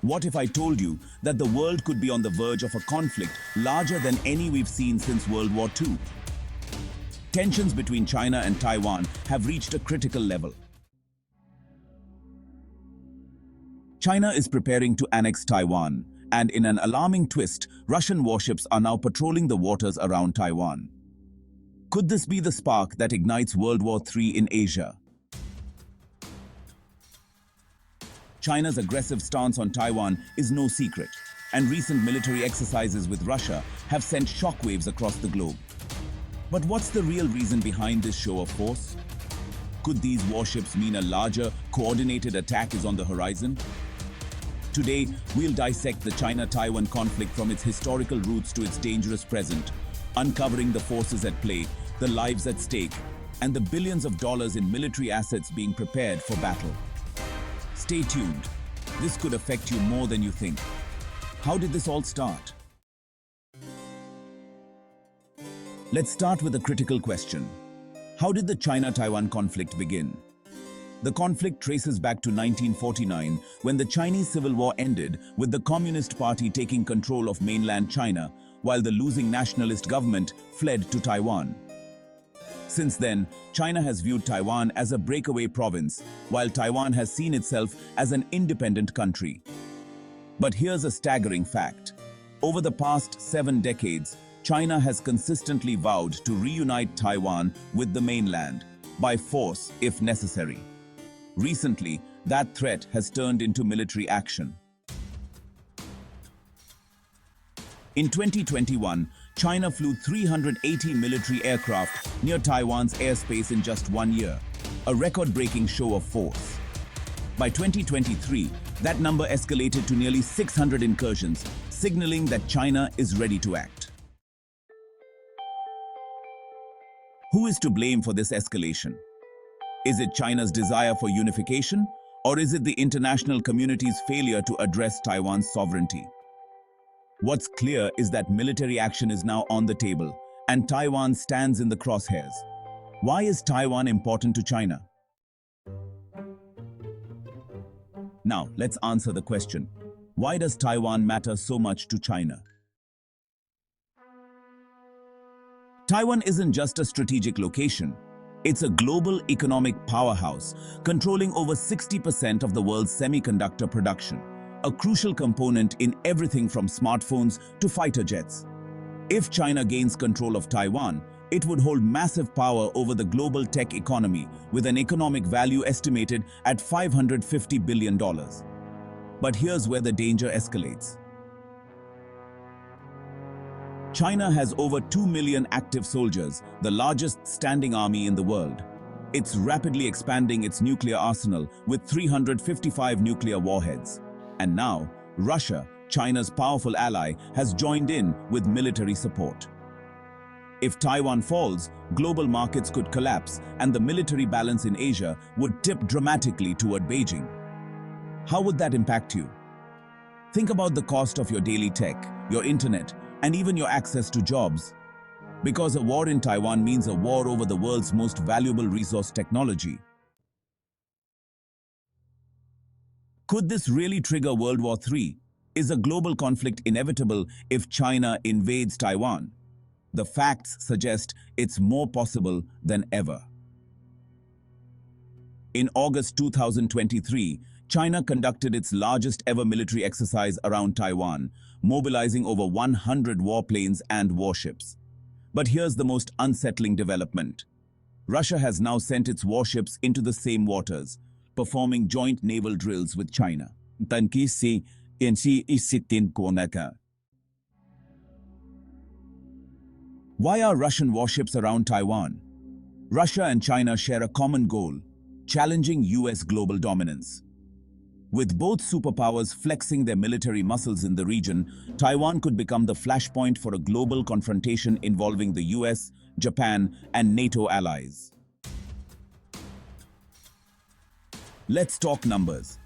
What if I told you that the world could be on the verge of a conflict larger than any we've seen since World War II? Tensions between China and Taiwan have reached a critical level. China is preparing to annex Taiwan, and in an alarming twist, Russian warships are now patrolling the waters around Taiwan. Could this be the spark that ignites World War III in Asia? China's aggressive stance on Taiwan is no secret, and recent military exercises with Russia have sent shockwaves across the globe. But what's the real reason behind this show of force? Could these warships mean a larger, coordinated attack is on the horizon? Today, we'll dissect the China-Taiwan conflict from its historical roots to its dangerous present, uncovering the forces at play, the lives at stake, and the billions of dollars in military assets being prepared for battle. Stay tuned. This could affect you more than you think. How did this all start? Let's start with a critical question. How did the China-Taiwan conflict begin? The conflict traces back to 1949, when the Chinese Civil War ended with the Communist Party taking control of mainland China, while the losing nationalist government fled to Taiwan. Since then, China has viewed Taiwan as a breakaway province, while Taiwan has seen itself as an independent country. But here's a staggering fact. Over the past 7 decades, China has consistently vowed to reunite Taiwan with the mainland, by force if necessary. Recently, that threat has turned into military action. In 2021, China flew 380 military aircraft near Taiwan's airspace in just 1 year, a record-breaking show of force. By 2023, that number escalated to nearly 600 incursions, signaling that China is ready to act. Who is to blame for this escalation? Is it China's desire for unification, or is it the international community's failure to address Taiwan's sovereignty? What's clear is that military action is now on the table, and Taiwan stands in the crosshairs. Why is Taiwan important to China? Now, let's answer the question. Why does Taiwan matter so much to China? Taiwan isn't just a strategic location. It's a global economic powerhouse, controlling over 60% of the world's semiconductor production, a crucial component in everything from smartphones to fighter jets. If China gains control of Taiwan, it would hold massive power over the global tech economy, with an economic value estimated at $550 billion. But here's where the danger escalates. China has over 2 million active soldiers, the largest standing army in the world. It's rapidly expanding its nuclear arsenal with 355 nuclear warheads. And now, Russia, China's powerful ally, has joined in with military support. If Taiwan falls, global markets could collapse and the military balance in Asia would tip dramatically toward Beijing. How would that impact you? Think about the cost of your daily tech, your internet, and even your access to jobs. Because a war in Taiwan means a war over the world's most valuable resource, technology. Could this really trigger World War III? Is a global conflict inevitable if China invades Taiwan? The facts suggest it's more possible than ever. In August 2023, China conducted its largest ever military exercise around Taiwan, mobilizing over 100 warplanes and warships. But here's the most unsettling development. Russia has now sent its warships into the same waters, performing joint naval drills with China. Why are Russian warships around Taiwan? Russia and China share a common goal: challenging US global dominance. With both superpowers flexing their military muscles in the region, Taiwan could become the flashpoint for a global confrontation involving the US, Japan, and NATO allies. Let's talk numbers.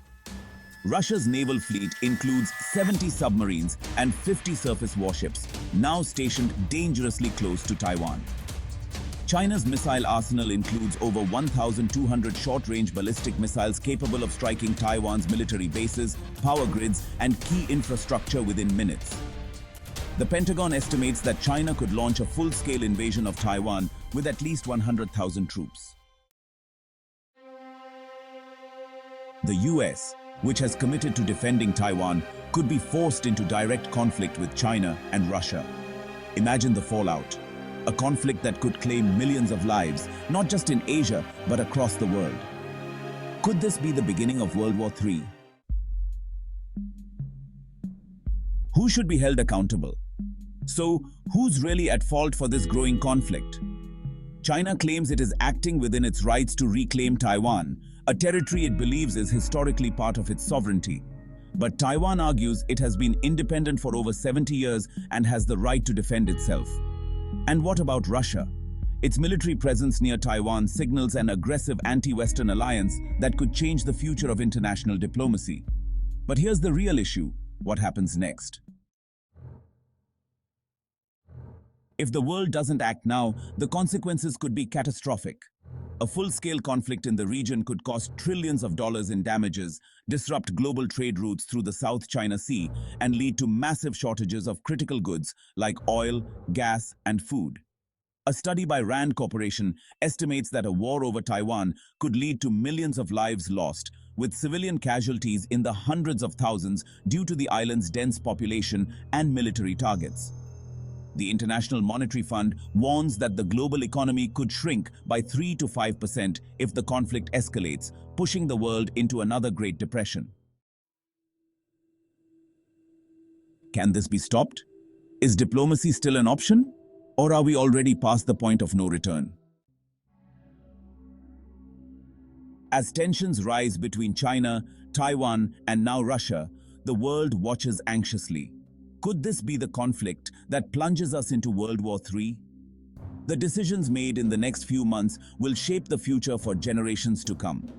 Russia's naval fleet includes 70 submarines and 50 surface warships, now stationed dangerously close to Taiwan. China's missile arsenal includes over 1,200 short-range ballistic missiles capable of striking Taiwan's military bases, power grids, and key infrastructure within minutes. The Pentagon estimates that China could launch a full-scale invasion of Taiwan with at least 100,000 troops. The US, which has committed to defending Taiwan, could be forced into direct conflict with China and Russia. Imagine the fallout. A conflict that could claim millions of lives, not just in Asia, but across the world. Could this be the beginning of World War III? Who should be held accountable? So, who's really at fault for this growing conflict? China claims it is acting within its rights to reclaim Taiwan, a territory it believes is historically part of its sovereignty. But Taiwan argues it has been independent for over 70 years and has the right to defend itself. And what about Russia? Its military presence near Taiwan signals an aggressive anti-Western alliance that could change the future of international diplomacy. But here's the real issue: what happens next? If the world doesn't act now, the consequences could be catastrophic. A full-scale conflict in the region could cost trillions of dollars in damages, disrupt global trade routes through the South China Sea, and lead to massive shortages of critical goods like oil, gas, and food. A study by Rand Corporation estimates that a war over Taiwan could lead to millions of lives lost, with civilian casualties in the hundreds of thousands due to the island's dense population and military targets. The International Monetary Fund warns that the global economy could shrink by 3 to 5% if the conflict escalates, pushing the world into another Great Depression. Can this be stopped? Is diplomacy still an option? Or are we already past the point of no return? As tensions rise between China, Taiwan, and now Russia, the world watches anxiously. Could this be the conflict that plunges us into World War III? The decisions made in the next few months will shape the future for generations to come.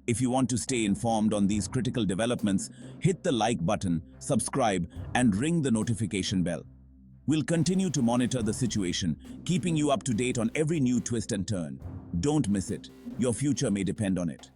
If you want to stay informed on these critical developments, hit the like button, subscribe, and ring the notification bell. We'll continue to monitor the situation, keeping you up to date on every new twist and turn. Don't miss it. Your future may depend on it.